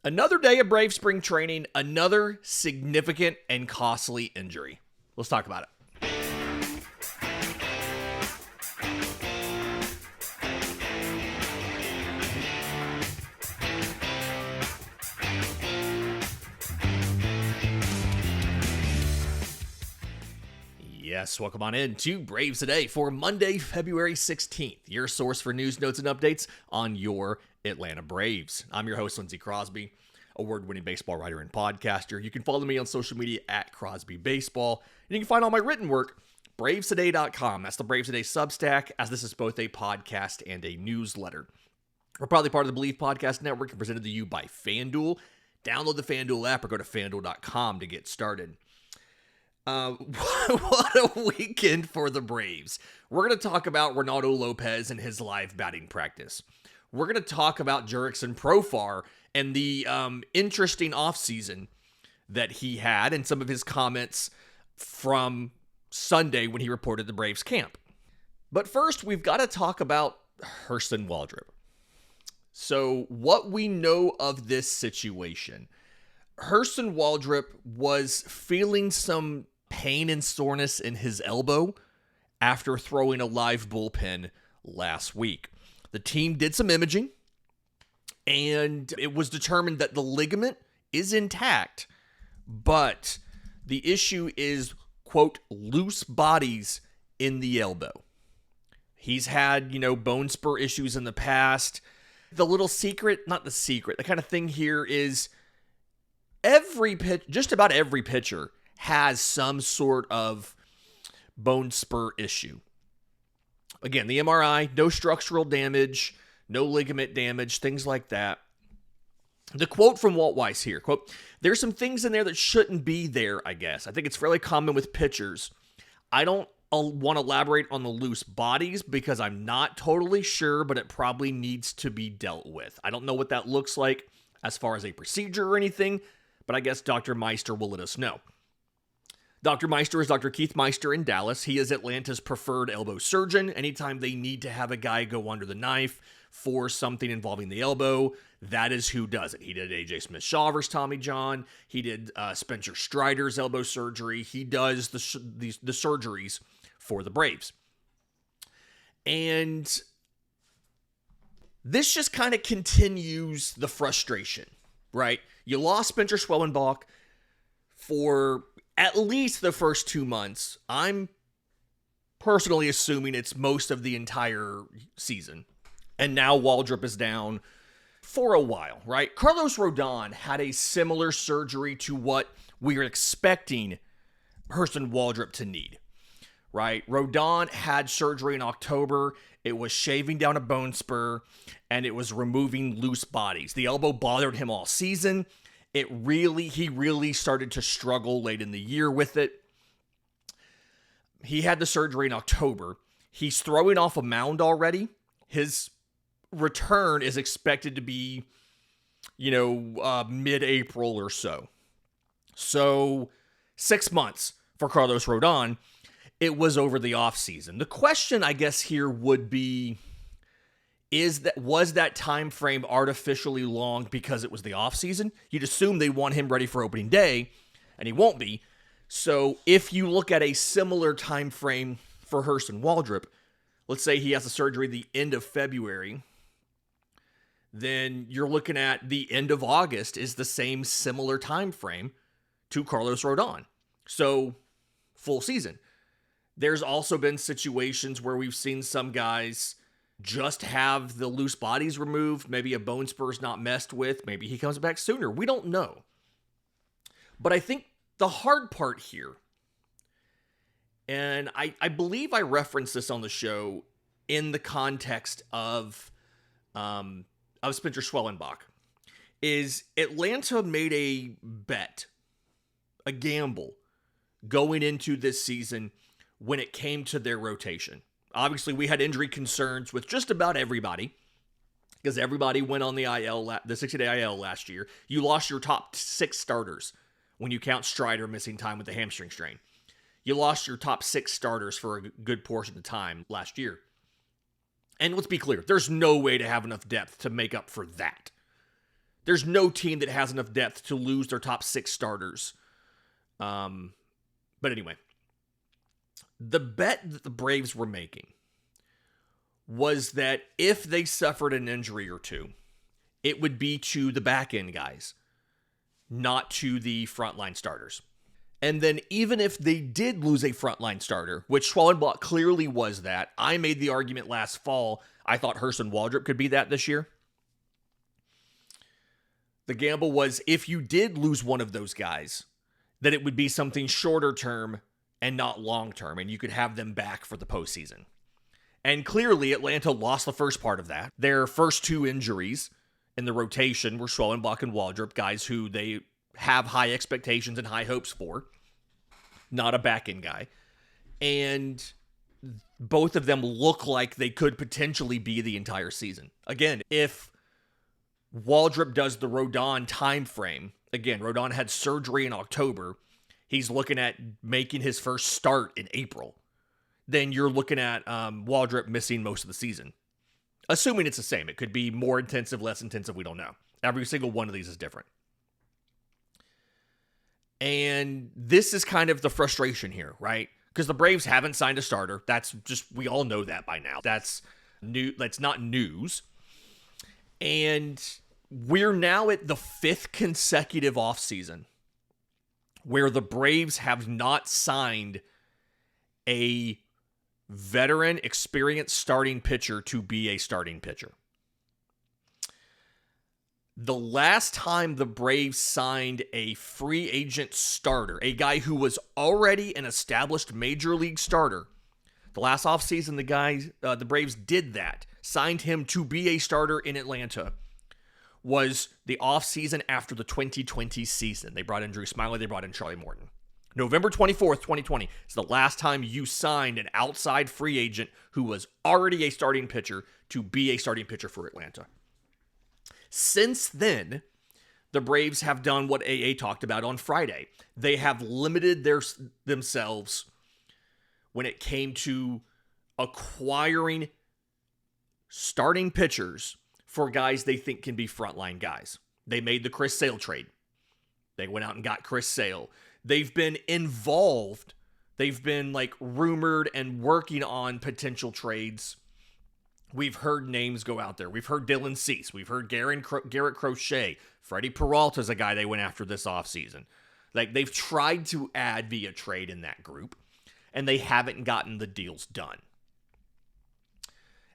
Another day of Brave spring training, another significant and costly injury. Let's talk about it. Yes, welcome on in to Braves Today for Monday, February 16th, your source for news, notes, and updates on your Atlanta Braves. I'm your host, Lindsay Crosby, award-winning baseball writer and podcaster. You can follow me on social media at Crosby Baseball, and you can find all my written work, bravestoday.com. That's the Braves Today Substack, as this is both a podcast and a newsletter. We're probably part of the Believe Podcast Network and presented to you by FanDuel. Download the FanDuel app or go to FanDuel.com to get started. What a weekend for the Braves. We're going to talk about Reynaldo López and his live batting practice. We're going to talk about Jurickson Profar and the interesting offseason that he had and some of his comments from Sunday when he reported the Braves camp. But first, we've got to talk about Hurston Waldrep. So what we know of this situation, Hurston Waldrep was feeling some pain and soreness in his elbow after throwing a live bullpen last week. The team did some imaging, and it was determined that the ligament is intact, but the issue is, quote, loose bodies in the elbow. He's had, bone spur issues in the past. The little secret, not the secret, the kind of thing here is just about every pitcher has some sort of bone spur issue. Again, the MRI, no structural damage, no ligament damage, things like that. The quote from Walt Weiss here, quote, "There's some things in there that shouldn't be there, I guess. I think it's fairly common with pitchers. I don't want to elaborate on the loose bodies because I'm not totally sure, but it probably needs to be dealt with. I don't know what that looks like as far as a procedure or anything, but I guess Dr. Meister will let us know." Dr. Meister is Dr. Keith Meister in Dallas. He is Atlanta's preferred elbow surgeon. Anytime they need to have a guy go under the knife for something involving the elbow, that is who does it. He did A.J. Smith-Shawver's Tommy John. He did Spencer Strider's elbow surgery. He does the surgeries for the Braves. And this just kind of continues the frustration, right? You lost Spencer Schwellenbach for at least the first 2 months. I'm personally assuming it's most of the entire season. And now Waldrep is down for a while, right? Carlos Rodon had a similar surgery to what we are expecting Hurston Waldrep to need, right? Rodon had surgery in October. It was shaving down a bone spur, and it was removing loose bodies. The elbow bothered him all season. He really started to struggle late in the year with it. He had the surgery in October. He's throwing off a mound already. His return is expected to be, mid-April or so. So 6 months for Carlos Rodon. It was over the offseason. The question, I guess, here would be, was that time frame artificially long because it was the offseason? You'd assume they want him ready for opening day, and he won't be. So if you look at a similar time frame for Hurston Waldrep, let's say he has a surgery the end of February, then you're looking at the end of August is the same similar time frame to Carlos Rodon. So full season. There's also been situations where we've seen some guys just have the loose bodies removed. Maybe a bone spur's not messed with. Maybe he comes back sooner. We don't know. But I think the hard part here, and I believe I referenced this on the show in the context of Spencer Schwellenbach, is Atlanta made a bet, a gamble, going into this season when it came to their rotation. Obviously, we had injury concerns with just about everybody because everybody went on the IL, the 60-day IL last year. You lost your top 6 starters when you count Strider missing time with the hamstring strain. You lost your top 6 starters for a good portion of the time last year. And let's be clear, there's no way to have enough depth to make up for that. There's no team that has enough depth to lose their top 6 starters. But anyway, the bet that the Braves were making was that if they suffered an injury or two, it would be to the back end guys, not to the frontline starters. And then even if they did lose a frontline starter, which Schwallenbach clearly was that, I made the argument last fall, I thought Hurston Waldrep could be that this year. The gamble was if you did lose one of those guys, that it would be something shorter term and not long term, and you could have them back for the postseason. And clearly, Atlanta lost the first part of that. Their first 2 injuries in the rotation were Schwallenbach and Waldrep, guys who they have high expectations and high hopes for. Not a back-end guy. And both of them look like they could potentially be the entire season. Again, if Waldrep does the Rodon time frame, again, Rodon had surgery in October, he's looking at making his first start in April, then you're looking at Waldrep missing most of the season. Assuming it's the same. It could be more intensive, less intensive, we don't know. Every single one of these is different. And this is kind of the frustration here, right? Because the Braves haven't signed a starter. That's just, we all know that by now. That's new. That's not news. And we're now at the 5th consecutive offseason where the Braves have not signed a veteran, experienced starting pitcher to be a starting pitcher. The last time the Braves signed a free agent starter, a guy who was already an established major league starter, the last offseason the Braves did that, signed him to be a starter in Atlanta, was the offseason after the 2020 season. They brought in Drew Smyly, they brought in Charlie Morton. November 24th, 2020 is the last time you signed an outside free agent who was already a starting pitcher to be a starting pitcher for Atlanta. Since then, the Braves have done what AA talked about on Friday. They have limited themselves when it came to acquiring starting pitchers for guys they think can be frontline guys. They made the Chris Sale trade. They went out and got Chris Sale. They've been involved. They've been rumored and working on potential trades. We've heard names go out there. We've heard Dylan Cease. We've heard Garrett Crochet. Freddie Peralta's a guy they went after this offseason. They've tried to add via trade in that group, and they haven't gotten the deals done.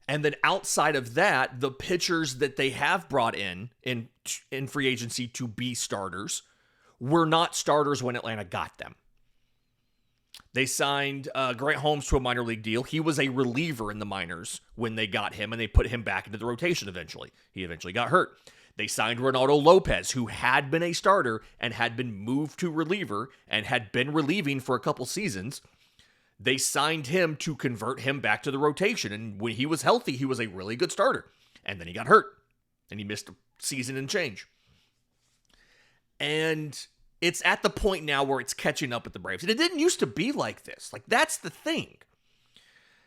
And then outside of that, the pitchers that they have brought in free agency to be starters were not starters when Atlanta got them. They signed Grant Holmes to a minor league deal. He was a reliever in the minors when they got him, and they put him back into the rotation eventually. He eventually got hurt. They signed Reynaldo López, who had been a starter and had been moved to reliever and had been relieving for a couple seasons. They signed him to convert him back to the rotation, and when he was healthy, he was a really good starter. And then he got hurt, and he missed a season and change. And it's at the point now where it's catching up with the Braves. And it didn't used to be like this. That's the thing.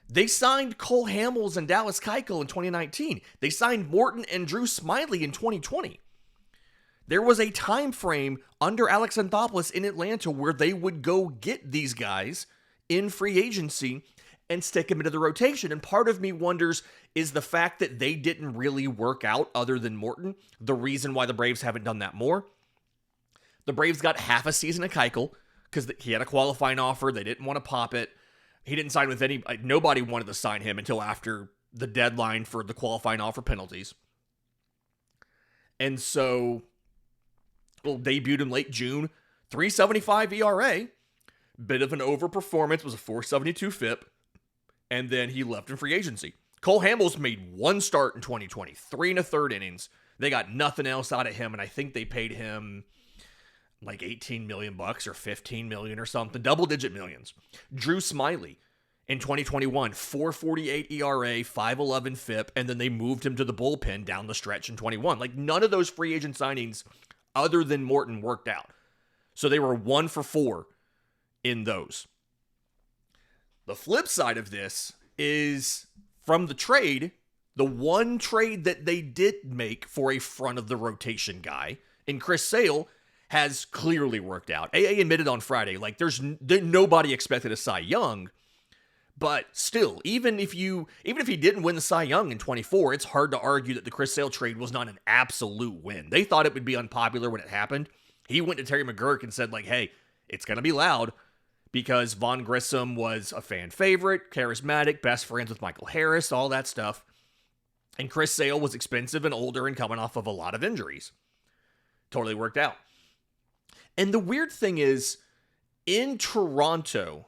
They signed Cole Hamels and Dallas Keuchel in 2019. They signed Morton and Drew Smyly in 2020. There was a time frame under Alex Anthopoulos in Atlanta where they would go get these guys in free agency and stick them into the rotation. And part of me wonders, is the fact that they didn't really work out other than Morton the reason why the Braves haven't done that more? The Braves got half a season of Keuchel because he had a qualifying offer. They didn't want to pop it. He didn't sign with nobody wanted to sign him until after the deadline for the qualifying offer penalties. And so, debuted in late June, 3.75 ERA, bit of an overperformance, was a 4.72 FIP, and then he left in free agency. Cole Hamels made one start in 2020, 3 1/3 innings. They got nothing else out of him, and I think they paid him $18 million or 15 million or something, double-digit millions. Drew Smyly in 2021, 4.48 ERA, 5.11 FIP, and then they moved him to the bullpen down the stretch in 21. None of those free agent signings, other than Morton, worked out. So they were 1 for 4 in those. The flip side of this is, from the trade, The one trade that they did make for a front of the rotation guy in Chris Sale has clearly worked out. AA admitted on Friday, like nobody expected a Cy Young, but still, even if he didn't win the Cy Young in 24, it's hard to argue that the Chris Sale trade was not an absolute win. They thought it would be unpopular when it happened. He went to Terry McGuirk and said, like, hey, it's going to be loud, because Von Grissom was a fan favorite, charismatic, best friends with Michael Harris, all that stuff. And Chris Sale was expensive and older and coming off of a lot of injuries. Totally worked out. And the weird thing is, in Toronto,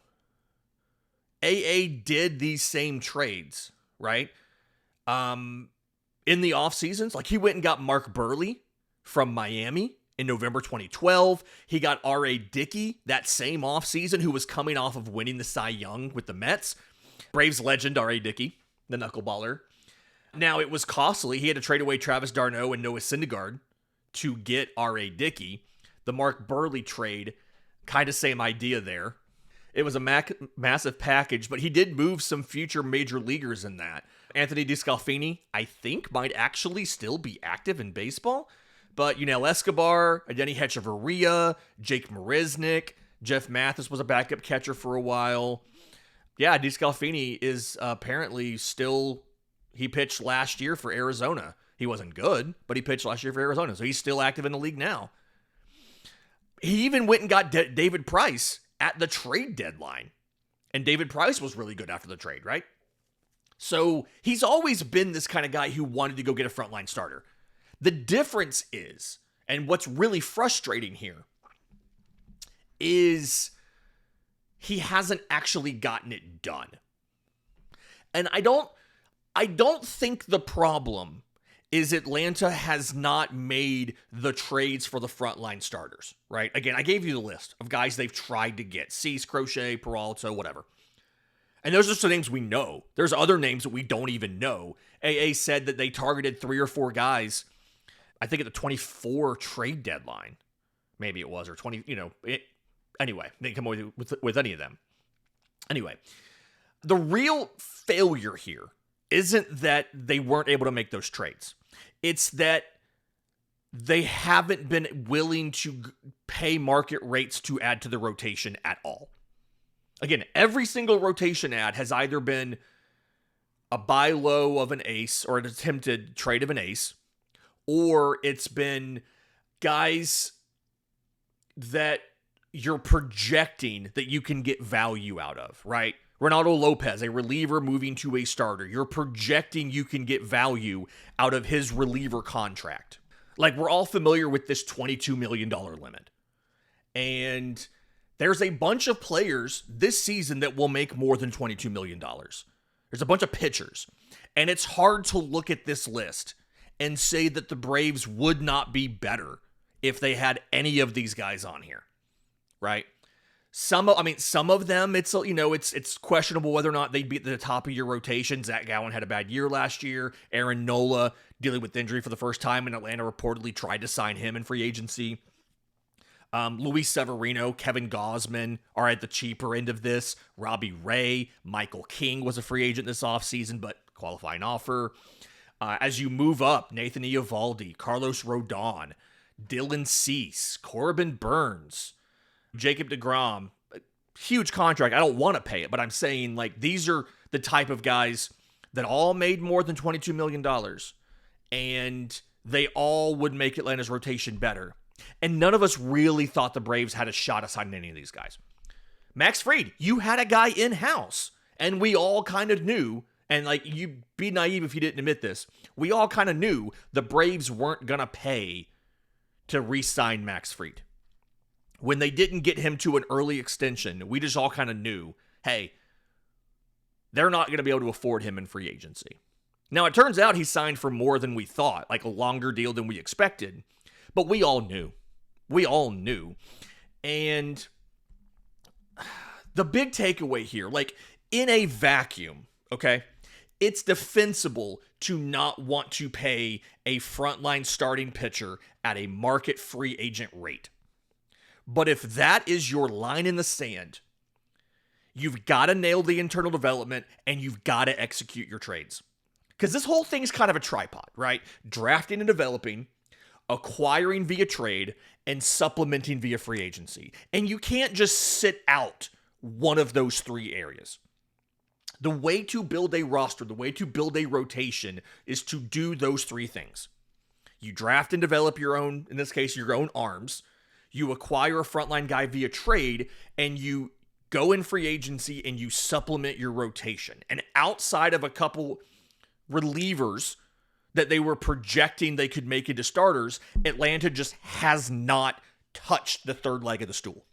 AA did these same trades, right? In the off seasons, like he went and got Mark Burley from Miami in November 2012. He got R.A. Dickey that same offseason, who was coming off of winning the Cy Young with the Mets. Braves legend R.A. Dickey, the knuckleballer. Now, it was costly. He had to trade away Travis d'Arnaud and Noah Syndergaard to get R.A. Dickey. The Mark Burley trade, kind of same idea there. It was a massive package, but he did move some future major leaguers in that. Anthony DeScalfini, I think, might actually still be active in baseball. But Yunel Escobar, Adenny Hechavarria, Jake Marisnick, Jeff Mathis was a backup catcher for a while. Yeah, DeScalfini is apparently still... He pitched last year for Arizona. He wasn't good, but he pitched last year for Arizona, so he's still active in the league now. He even went and got David Price at the trade deadline. And David Price was really good after the trade, right? So he's always been this kind of guy who wanted to go get a frontline starter. The difference is, and what's really frustrating here, is he hasn't actually gotten it done. And I don't think the problem is Atlanta has not made the trades for the frontline starters, right? Again, I gave you the list of guys they've tried to get. Cease, Crochet, Peralta, whatever. And those are some names we know. There's other names that we don't even know. AA said that they targeted 3 or 4 guys, I think at the 24 trade deadline. Maybe it was, or 20, anyway, they didn't come away with any of them. Anyway, the real failure here isn't that they weren't able to make those trades. It's that they haven't been willing to pay market rates to add to the rotation at all. Again, every single rotation ad has either been a buy low of an ace or an attempted trade of an ace, or it's been guys that you're projecting that you can get value out of, right? Reynaldo López, a reliever moving to a starter. You're projecting you can get value out of his reliever contract. Like, we're all familiar with this $22 million limit. And there's a bunch of players this season that will make more than $22 million. There's a bunch of pitchers. And it's hard to look at this list and say that the Braves would not be better if they had any of these guys on here, right? Some of them, it's questionable whether or not they'd be at the top of your rotation. Zach Gowen had a bad year last year. Aaron Nola dealing with injury for the first time, and Atlanta reportedly tried to sign him in free agency. Luis Severino, Kevin Gausman are at the cheaper end of this. Robbie Ray, Michael King was a free agent this offseason, but qualifying offer. As you move up, Nathan Eovaldi, Carlos Rodon, Dylan Cease, Corbin Burns, Jacob deGrom, huge contract. I don't want to pay it, but I'm saying, like, these are the type of guys that all made more than $22 million, and they all would make Atlanta's rotation better. And none of us really thought the Braves had a shot at signing any of these guys. Max Fried, you had a guy in-house, and we all kind of knew, and like, you'd be naive if you didn't admit this, we all kind of knew the Braves weren't going to pay to re-sign Max Fried. When they didn't get him to an early extension, we just all kind of knew, hey, they're not going to be able to afford him in free agency. Now, it turns out he signed for more than we thought, like a longer deal than we expected. But we all knew. We all knew. And the big takeaway here, like, in a vacuum, okay, it's defensible to not want to pay a frontline starting pitcher at a market free agent rate. But if that is your line in the sand, you've got to nail the internal development and you've got to execute your trades. Because this whole thing's kind of a tripod, right? Drafting and developing, acquiring via trade, and supplementing via free agency. And you can't just sit out one of those three areas. The way to build a roster, the way to build a rotation is to do those three things. You draft and develop your own, in this case, your own arms. You acquire a frontline guy via trade, and you go in free agency and you supplement your rotation. And outside of a couple relievers that they were projecting they could make into starters, Atlanta just has not touched the third leg of the stool.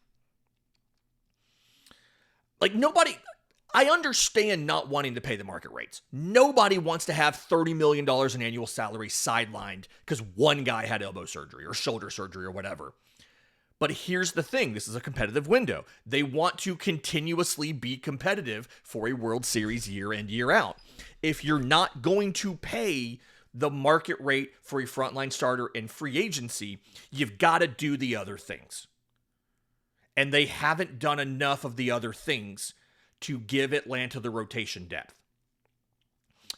Like, nobody, I understand not wanting to pay the market rates. Nobody wants to have $30 million in annual salary sidelined because one guy had elbow surgery or shoulder surgery or whatever. But here's the thing. This is a competitive window. They want to continuously be competitive for a World Series year in, year out. If you're not going to pay the market rate for a frontline starter in free agency, you've got to do the other things. And they haven't done enough of the other things to give Atlanta the rotation depth.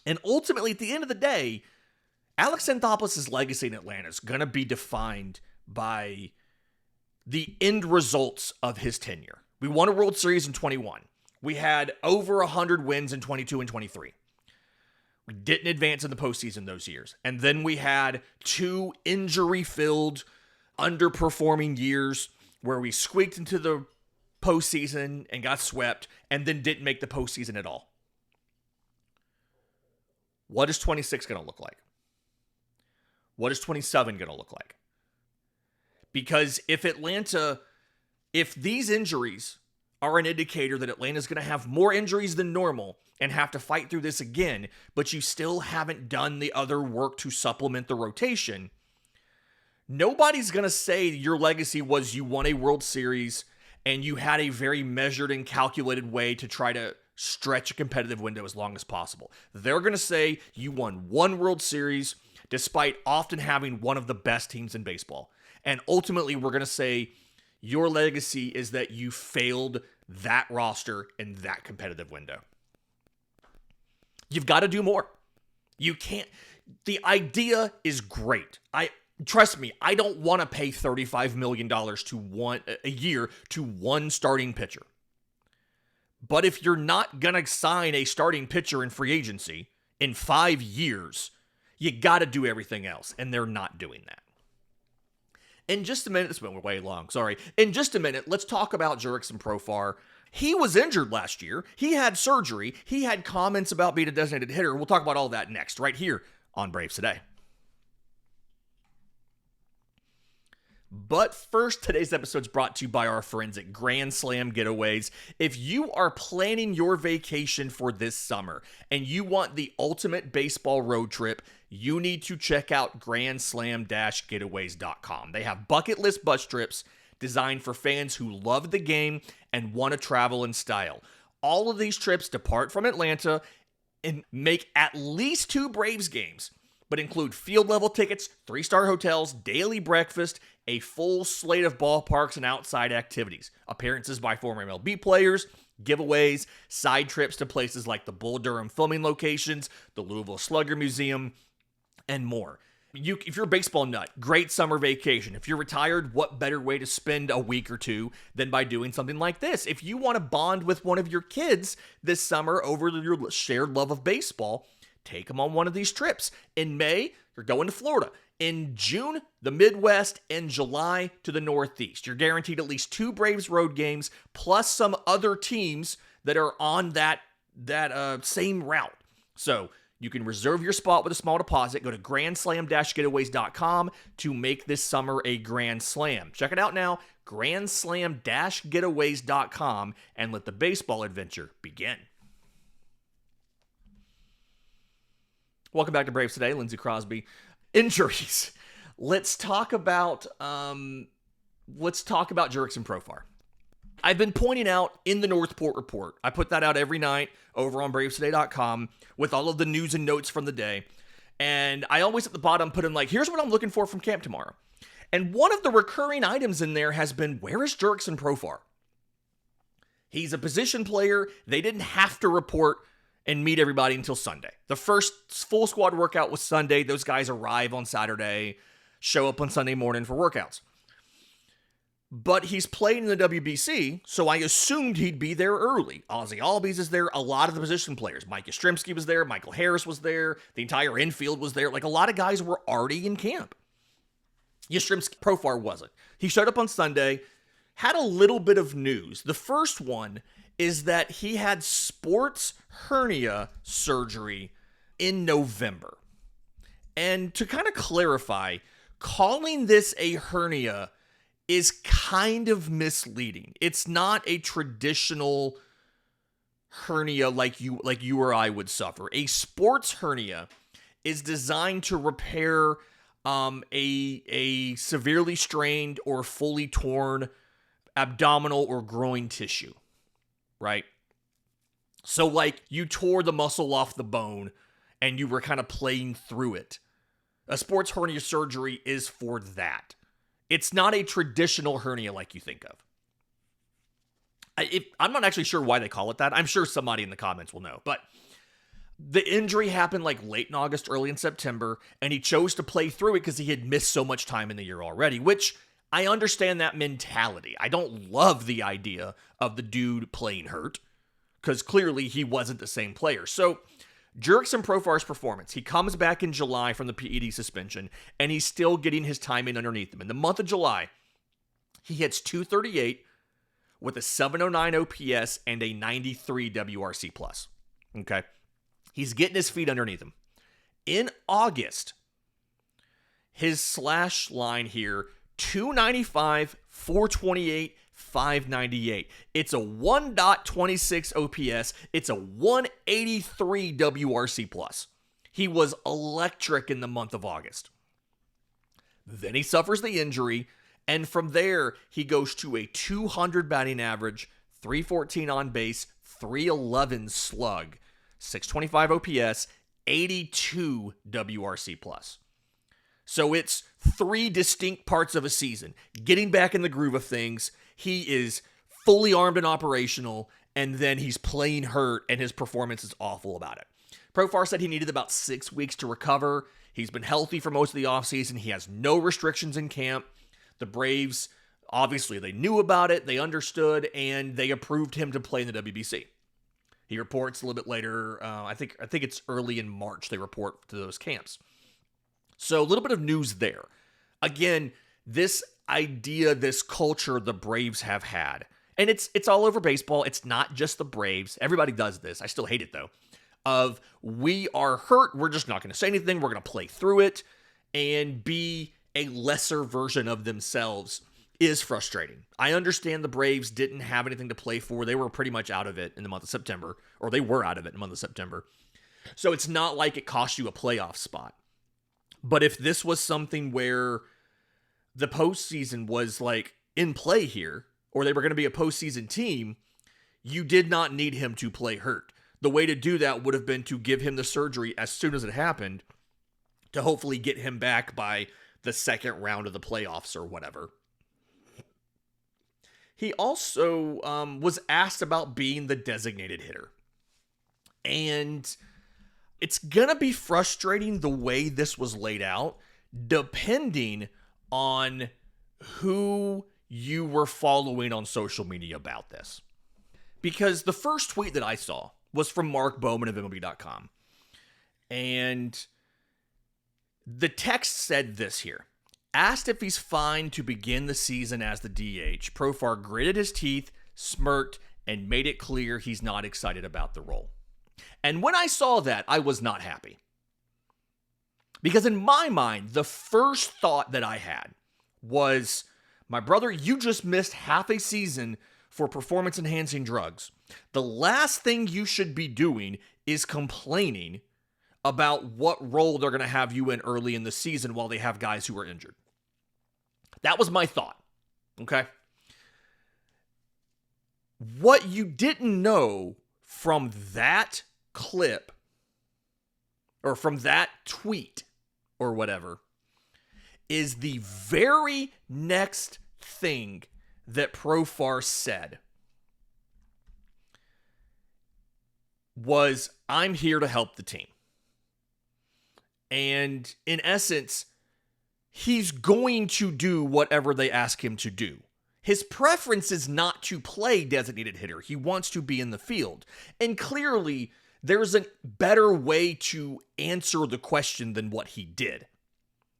And ultimately, at the end of the day, Alex Anthopoulos' legacy in Atlanta is going to be defined by the end results of his tenure. We won a World Series in 21. We had over 100 wins in 22 and 23. We didn't advance in the postseason those years. And then we had 2 injury-filled, underperforming years where we squeaked into the postseason and got swept and then didn't make the postseason at all. What is 26 going to look like? What is 27 going to look like? Because if these injuries are an indicator that Atlanta's going to have more injuries than normal and have to fight through this again, but you still haven't done the other work to supplement the rotation, nobody's going to say your legacy was you won a World Series and you had a very measured and calculated way to try to stretch a competitive window as long as possible. They're going to say you won 1 World Series despite often having one of the best teams in baseball. And ultimately, we're going to say your legacy is that you failed that roster in that competitive window. You've got to do more. You can't. The idea is great. Trust me, I don't want to pay $35 million a year to one starting pitcher. But if you're not going to sign a starting pitcher in free agency in 5 years, you got to do everything else. And they're not doing that. In just a minute, this went way long, sorry. In just a minute, let's talk about Jurickson Profar. He was injured last year. He had surgery. He had comments about being a designated hitter. We'll talk about all that next, right here on Braves Today. But first, today's episode is brought to you by our friends at Grand Slam Getaways. If you are planning your vacation for this summer and you want the ultimate baseball road trip, you need to check out grandslam-getaways.com. They have bucket list bus trips designed for fans who love the game and want to travel in style. All of these trips depart from Atlanta and make at least 2 Braves games, but include field-level tickets, 3-star hotels, daily breakfast, a full slate of ballparks and outside activities, appearances by former MLB players, giveaways, side trips to places like the Bull Durham filming locations, the Louisville Slugger Museum, and more. If you're a baseball nut, great summer vacation. If you're retired, what better way to spend a week or two than by doing something like this? If you want to bond with one of your kids this summer over your shared love of baseball, take them on one of these trips. In May, you're going to Florida. In June, the Midwest, and July to the Northeast. You're guaranteed at least 2 Braves road games, plus some other teams that are on that same route. So you can reserve your spot with a small deposit. Go to grandslam-getaways.com to make this summer a grand slam. Check it out now, grandslam-getaways.com, and let the baseball adventure begin. Welcome back to Braves Today. Lindsay Crosby. Injuries. Let's talk about Jurickson Profar. I've been pointing out in the Northport Report, I put that out every night over on bravestoday.com with all of the news and notes from the day. And I always at the bottom put in here's what I'm looking for from camp tomorrow. And one of the recurring items in there has been, where is Jurickson Profar? He's a position player. They didn't have to report and meet everybody until Sunday. The first full squad workout was Sunday. Those guys arrive on Saturday, show up on Sunday morning for workouts. But he's playing in the WBC, so I assumed he'd be there early. Ozzy Albies is there. A lot of the position players. Mike Yastrzemski was there. Michael Harris was there. The entire infield was there. Like, a lot of guys were already in camp. Yastrzemski Profar wasn't. He showed up on Sunday, had a little bit of news. The first one is that he had sports hernia surgery in November. And to kind of clarify, calling this a hernia is kind of misleading. It's not a traditional hernia like you or I would suffer. A sports hernia is designed to repair a severely strained or fully torn abdominal or groin tissue, right? So like you tore the muscle off the bone and you were kind of playing through it. A sports hernia surgery is for that. It's not a traditional hernia like you think of. I'm not actually sure why they call it that. I'm sure somebody in the comments will know. But the injury happened like late in August, early in September, and he chose to play through it because he had missed so much time in the year already, which I understand that mentality. I don't love the idea of the dude playing hurt because clearly he wasn't the same player. So Jurickson Profar's performance, he comes back in July from the PED suspension, and he's still getting his time in underneath him. In the month of July, he hits .238 with a 709 OPS and a 93 WRC+. Okay? He's getting his feet underneath him. In August, his slash line here, 295, 428, 598. It's a 1.26 OPS. It's a 183 WRC+. He was electric in the month of August. Then he suffers the injury, and from there, he goes to a 200 batting average, 314 on base, 311 slug, 625 OPS, 82 WRC+. So it's 3 distinct parts of a season. Getting back in the groove of things, he is fully armed and operational, and then he's playing hurt, and his performance is awful about it. Profar said he needed about 6 weeks to recover. He's been healthy for most of the offseason. He has no restrictions in camp. The Braves, obviously, they knew about it, they understood, and they approved him to play in the WBC. He reports a little bit later, I think it's early in March they report to those camps. So a little bit of news there. Again, this idea, this culture the Braves have had, and it's all over baseball. It's not just the Braves. Everybody does this. I still hate it though. Of we are hurt, we're just not going to say anything. We're going to play through it and be a lesser version of themselves is frustrating. I understand the Braves didn't have anything to play for. They were pretty much out of it in the month of September, or they were out of it in the month of September. So it's not like it cost you a playoff spot. But if this was something where the postseason was like in play here, or they were going to be a postseason team, you did not need him to play hurt. The way to do that would have been to give him the surgery as soon as it happened to hopefully get him back by the second round of the playoffs or whatever. He also was asked about being the designated hitter. And it's going to be frustrating the way this was laid out, depending on who you were following on social media about this. Because the first tweet that I saw was from Mark Bowman of MLB.com. And the text said this here. Asked if he's fine to begin the season as the DH, Profar gritted his teeth, smirked, and made it clear he's not excited about the role. And when I saw that, I was not happy. Because in my mind, the first thought that I had was, my brother, you just missed half a season for performance-enhancing drugs. The last thing you should be doing is complaining about what role they're going to have you in early in the season while they have guys who are injured. That was my thought, okay? What you didn't know from that clip, or from that tweet, or whatever, is the very next thing that Profar said was, I'm here to help the team. And in essence, he's going to do whatever they ask him to do. His preference is not to play designated hitter. He wants to be in the field. And clearly, there's a better way to answer the question than what he did.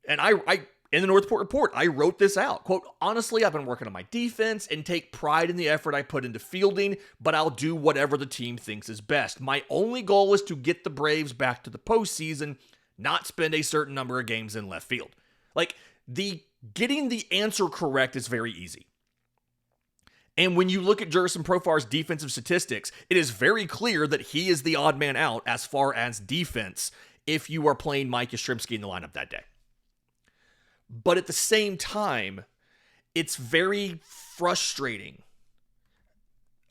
And I in the Northport Report, I wrote this out. Quote, honestly, I've been working on my defense and take pride in the effort I put into fielding, but I'll do whatever the team thinks is best. My only goal is to get the Braves back to the postseason, not spend a certain number of games in left field. Like, getting the answer correct is very easy. And when you look at Jurickson Profar's defensive statistics, it is very clear that he is the odd man out as far as defense if you are playing Mike Yastrzemski in the lineup that day. But at the same time, it's very frustrating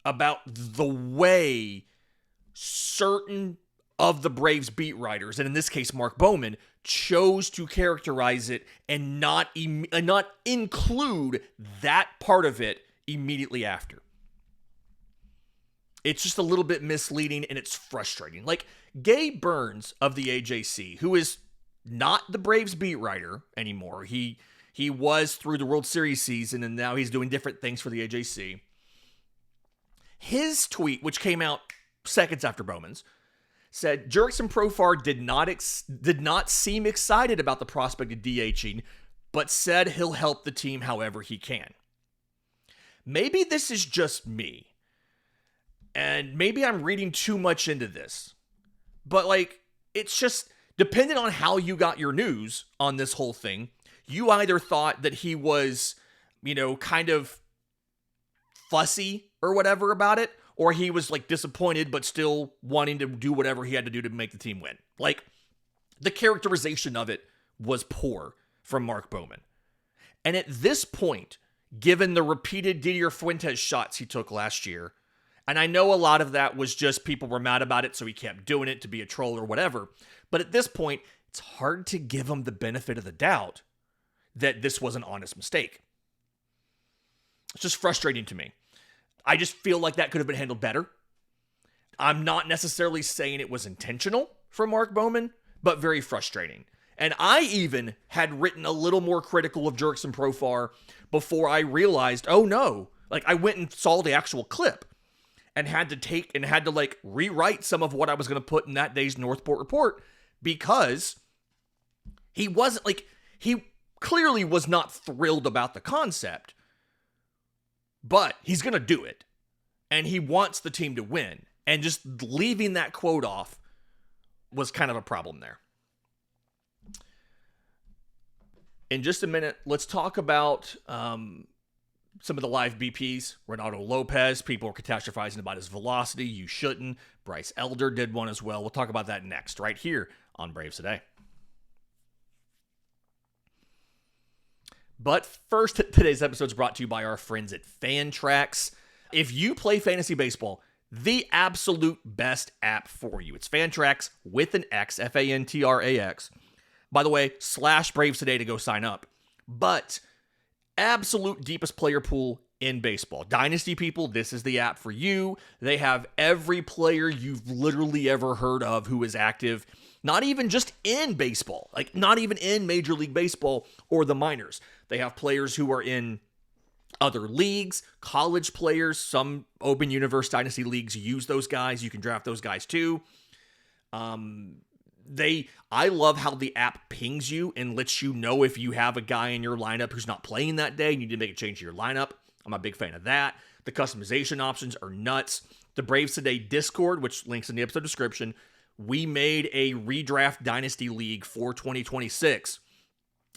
about the way certain of the Braves beat writers, and in this case Mark Bowman, chose to characterize it and not include that part of it immediately after. It's just a little bit misleading and it's frustrating. Like Gabe Burns of the AJC, who is not the Braves beat writer anymore. He was through the World Series season and now he's doing different things for the AJC. His tweet, which came out seconds after Bowman's, said Jurickson Profar did not seem excited about the prospect of DHing, but said he'll help the team however he can. Maybe this is just me, and maybe I'm reading too much into this, but like, it's just, depending on how you got your news on this whole thing, you either thought that he was, kind of fussy or whatever about it, or he was like disappointed but still wanting to do whatever he had to do to make the team win. Like, the characterization of it was poor from Mark Bowman. And at this point, given the repeated Didier Fuentes shots he took last year, and I know a lot of that was just people were mad about it, so he kept doing it to be a troll or whatever, but at this point, it's hard to give him the benefit of the doubt that this was an honest mistake. It's just frustrating to me. I just feel like that could have been handled better. I'm not necessarily saying it was intentional from Mark Bowman, but very frustrating. And I even had written a little more critical of Jurickson Profar before I realized, oh no, like I went and saw the actual clip and had to rewrite some of what I was going to put in that day's Northport Report because he clearly was not thrilled about the concept, but he's going to do it. And he wants the team to win. And just leaving that quote off was kind of a problem there. In just a minute, let's talk about some of the live BPs. Reynaldo López, people are catastrophizing about his velocity. You shouldn't. Bryce Elder did one as well. We'll talk about that next, right here on Braves Today. But first, today's episode is brought to you by our friends at Fantrax. If you play fantasy baseball, the absolute best app for you. It's Fantrax with an X, Fantrax. By the way, /Braves Today to go sign up. But absolute deepest player pool in baseball. Dynasty people, this is the app for you. They have every player you've literally ever heard of who is active, not even just in baseball, like not even in Major League Baseball or the minors. They have players who are in other leagues, college players, some open universe dynasty leagues use those guys. You can draft those guys too. I love how the app pings you and lets you know if you have a guy in your lineup who's not playing that day. You need to make a change to your lineup. I'm a big fan of that. The customization options are nuts. The Braves Today Discord, which links in the episode description, we made a redraft dynasty league for 2026.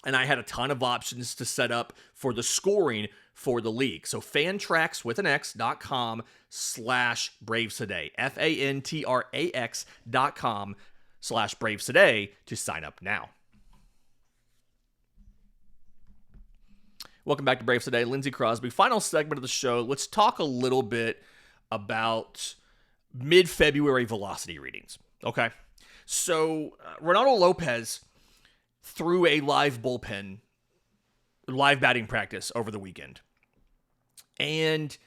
And I had a ton of options to set up for the scoring for the league. So Fantrax with an X.com/Braves Today. Fantrax.com/Braves Today to sign up now. Welcome back to Braves Today. Lindsay Crosby. Final segment of the show. Let's talk a little bit about mid-February velocity readings. Okay. So Reynaldo López threw a live batting practice over the weekend. And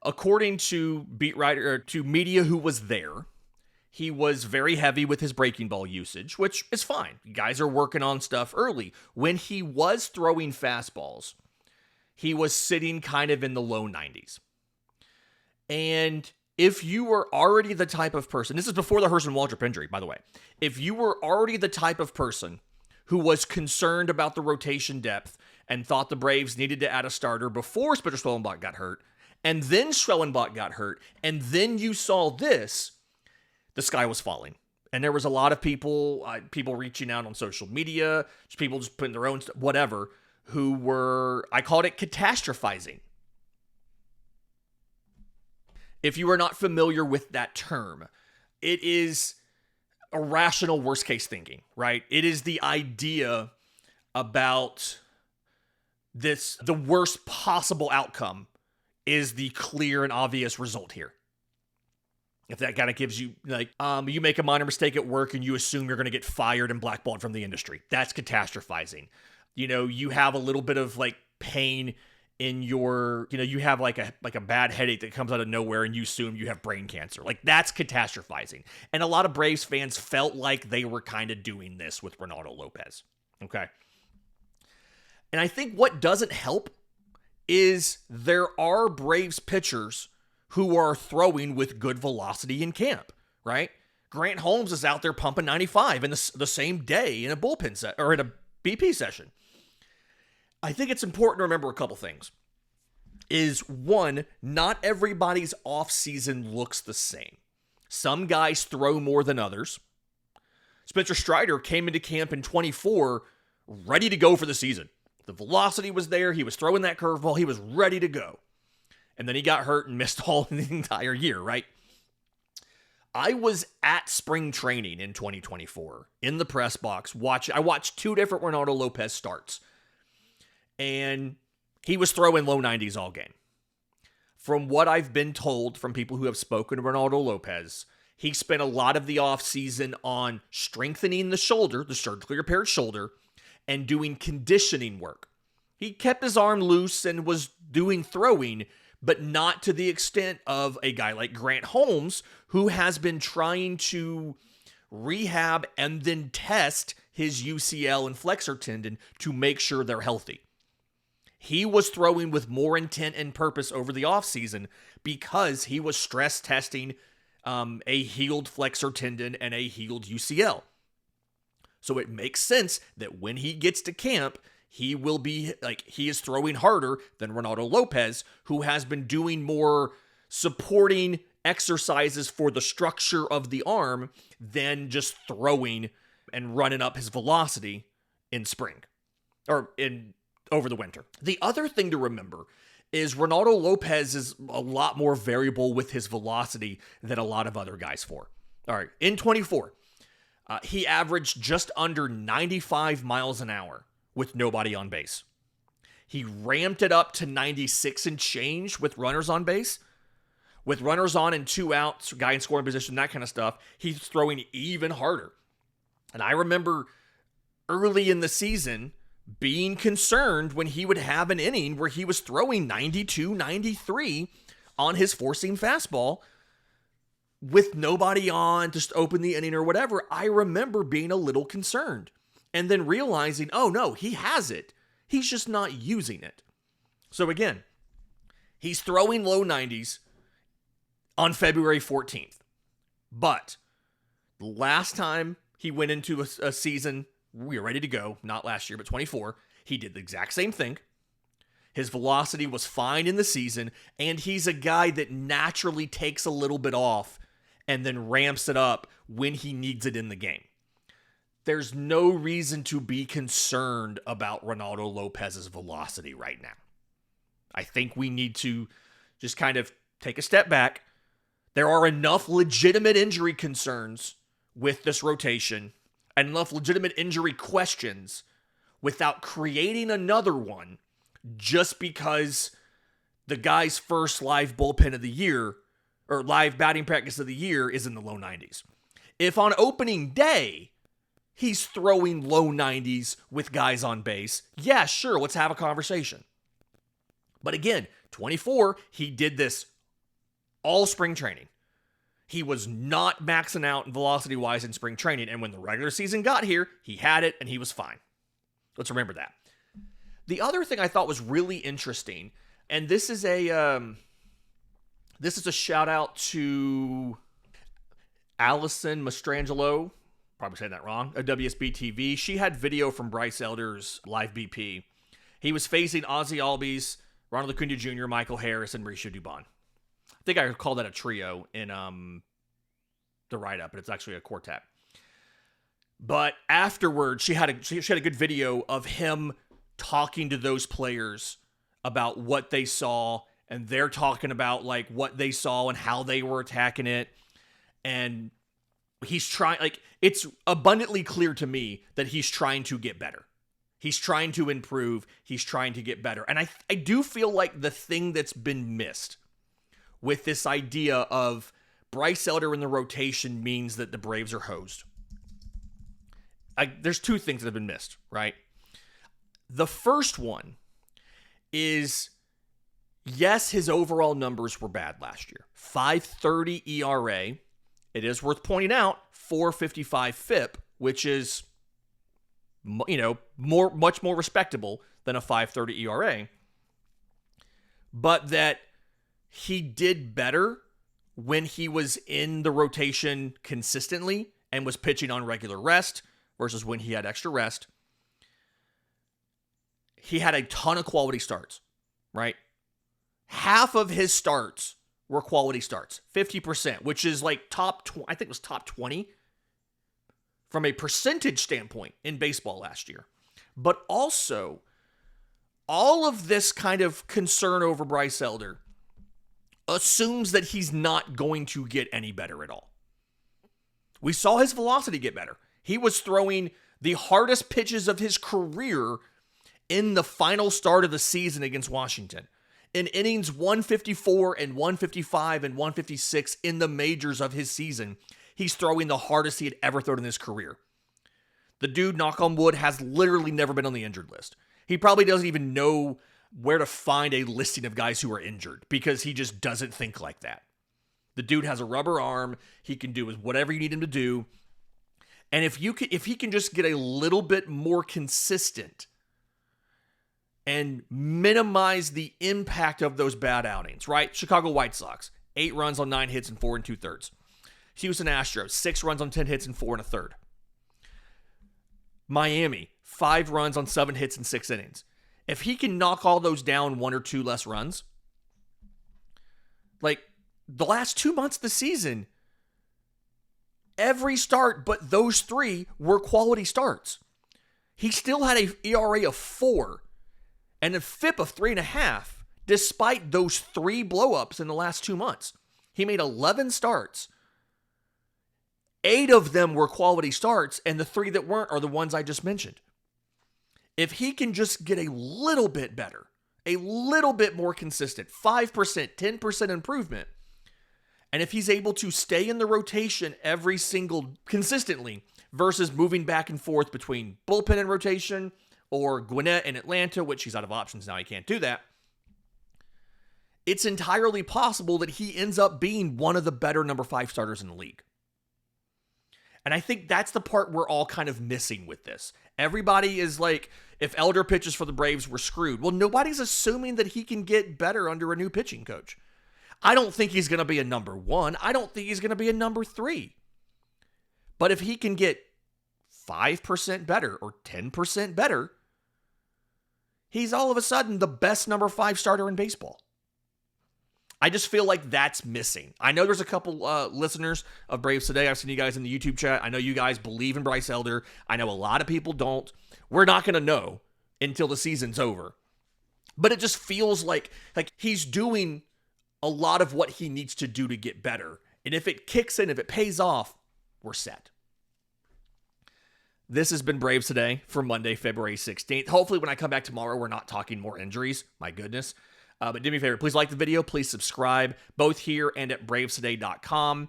according to beat writer, to media who was there, He was very heavy with his breaking ball usage, which is fine. Guys are working on stuff early. When he was throwing fastballs, he was sitting kind of in the low 90s. And if you were already the type of person, this is before the Hurston Waldrep injury, by the way. If you were already the type of person who was concerned about the rotation depth and thought the Braves needed to add a starter before Spencer Schwellenbach got hurt, and then Schwellenbach got hurt, and then you saw this, the sky was falling. And there was a lot of people reaching out on social media, people just putting their own stuff, whatever, who were, I called it catastrophizing. If you are not familiar with that term, it is irrational worst case thinking, right? It is the idea about this, the worst possible outcome is the clear and obvious result here. If that kind of gives you, like, you make a minor mistake at work and you assume you're going to get fired and blackballed from the industry. That's catastrophizing. You have a little bit of like pain in your, you have like a bad headache that comes out of nowhere and you assume you have brain cancer. Like, that's catastrophizing. And a lot of Braves fans felt like they were kind of doing this with Reynaldo López. Okay. And I think what doesn't help is there are Braves pitchers who are throwing with good velocity in camp, right? Grant Holmes is out there pumping 95 in the same day in a bullpen set or in a BP session. I think it's important to remember a couple things. Is one, not everybody's offseason looks the same. Some guys throw more than others. Spencer Strider came into camp in 24 ready to go for the season. The velocity was there. He was throwing that curveball. He was ready to go. And then he got hurt and missed all the entire year, right? I was at spring training in 2024 in the press box. I watched two different Reynaldo López starts. And he was throwing low 90s all game. From what I've been told from people who have spoken to Reynaldo López, he spent a lot of the offseason on strengthening the shoulder, the surgically repaired shoulder, and doing conditioning work. He kept his arm loose and was doing throwing, but not to the extent of a guy like Grant Holmes, who has been trying to rehab and then test his UCL and flexor tendon to make sure they're healthy. He was throwing with more intent and purpose over the offseason because he was stress testing a healed flexor tendon and a healed UCL. So it makes sense that when he gets to camp, he will be like, he is throwing harder than Reynaldo López, who has been doing more supporting exercises for the structure of the arm than just throwing and running up his velocity in spring or over the winter. The other thing to remember is Reynaldo López is a lot more variable with his velocity than a lot of other guys for. All right, in 24, he averaged just under 95 miles an hour with nobody on base. He ramped it up to 96 and change with runners on base. With runners on and two outs, guy in scoring position, that kind of stuff, he's throwing even harder. And I remember early in the season being concerned when he would have an inning where he was throwing 92, 93 on his four-seam fastball with nobody on, just open the inning or whatever. I remember being a little concerned and then realizing, oh no, he has it. He's just not using it. So again, he's throwing low 90s on February 14th. But the last time he went into a season, we were ready to go, not last year, but 24, he did the exact same thing. His velocity was fine in the season, and he's a guy that naturally takes a little bit off and then ramps it up when he needs it in the game. There's no reason to be concerned about Reynaldo López's velocity right now. I think we need to just kind of take a step back. There are enough legitimate injury concerns with this rotation and enough legitimate injury questions without creating another one just because the guy's first live bullpen of the year or live batting practice of the year is in the low 90s. If on opening day he's throwing low 90s with guys on base, yeah, sure, let's have a conversation. But again, 24, he did this all spring training. He was not maxing out velocity-wise in spring training, and when the regular season got here, he had it, and he was fine. Let's remember that. The other thing I thought was really interesting, and this is a shout-out to Allison Mastrangelo, probably saying that wrong, of WSB TV. She had video from Bryce Elder's live BP. He was facing Ozzie Albies, Ronald Acuna Jr., Michael Harris, and Mauricio Dubon. I think I call that a trio in the write-up, but it's actually a quartet. But afterwards, she had a good video of him talking to those players about what they saw, and they're talking about like what they saw and how they were attacking it. And he's trying, like, it's abundantly clear to me that he's trying to get better. He's trying to improve. He's trying to get better. And I do feel like the thing that's been missed with this idea of Bryce Elder in the rotation means that the Braves are hosed. There's two things that have been missed, right? The first one is, yes, his overall numbers were bad last year. 5.30 ERA. It is worth pointing out, 4.55 FIP, which is, much more respectable than a 5.30 ERA. But that he did better when he was in the rotation consistently and was pitching on regular rest versus when he had extra rest. He had a ton of quality starts, right? Half of his starts were quality starts, 50%, which is like top 20 from a percentage standpoint in baseball last year. But also, all of this kind of concern over Bryce Elder assumes that he's not going to get any better at all. We saw his velocity get better. He was throwing the hardest pitches of his career in the final start of the season against Washington. In innings 154 and 155 and 156 in the majors of his season, he's throwing the hardest he had ever thrown in his career. The dude, knock on wood, has literally never been on the injured list. He probably doesn't even know where to find a listing of guys who are injured because he just doesn't think like that. The dude has a rubber arm. He can do whatever you need him to do. And if he can just get a little bit more consistent and minimize the impact of those bad outings, right? Chicago White Sox, 8 runs on 9 hits and 4 2/3. Houston Astros, 6 runs on 10 hits and 4 1/3. Miami, 5 runs on 7 hits and 6 innings. If he can knock all those down 1 or 2 less runs, like the last 2 months of the season, every start but those 3 were quality starts. He still had a ERA of 4 and a FIP of 3.5, despite those 3 blowups in the last 2 months. He made 11 starts. 8 of them were quality starts, and the 3 that weren't are the ones I just mentioned. If he can just get a little bit better, a little bit more consistent, 5%, 10% improvement, and if he's able to stay in the rotation consistently versus moving back and forth between bullpen and rotation or Gwinnett and Atlanta, which he's out of options now, he can't do that, it's entirely possible that he ends up being one of the better number 5 starters in the league. And I think that's the part we're all kind of missing with this. Everybody is like, if Elder pitches for the Braves, we're screwed. Well, nobody's assuming that he can get better under a new pitching coach. I don't think he's going to be a number 1. I don't think he's going to be a number 3. But if he can get 5% better or 10% better, he's all of a sudden the best number 5 starter in baseball. I just feel like that's missing. I know there's a couple listeners of Braves Today. I've seen you guys in the YouTube chat. I know you guys believe in Bryce Elder. I know a lot of people don't. We're not going to know until the season's over. But it just feels like he's doing a lot of what he needs to do to get better. And if it kicks in, if it pays off, we're set. This has been Braves Today for Monday, February 16th. Hopefully when I come back tomorrow, we're not talking more injuries. My goodness. But do me a favor, please like the video, please subscribe, both here and at bravestoday.com.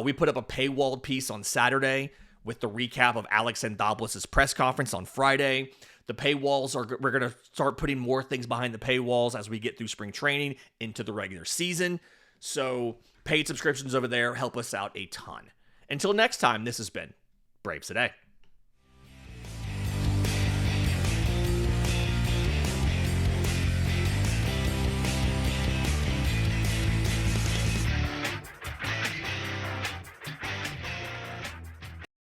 We put up a paywalled piece on Saturday with the recap of Alex Anthopoulos' press conference on Friday. The paywalls we're going to start putting more things behind the paywalls as we get through spring training into the regular season. So Paid subscriptions over there help us out a ton. Until next time, this has been Braves Today.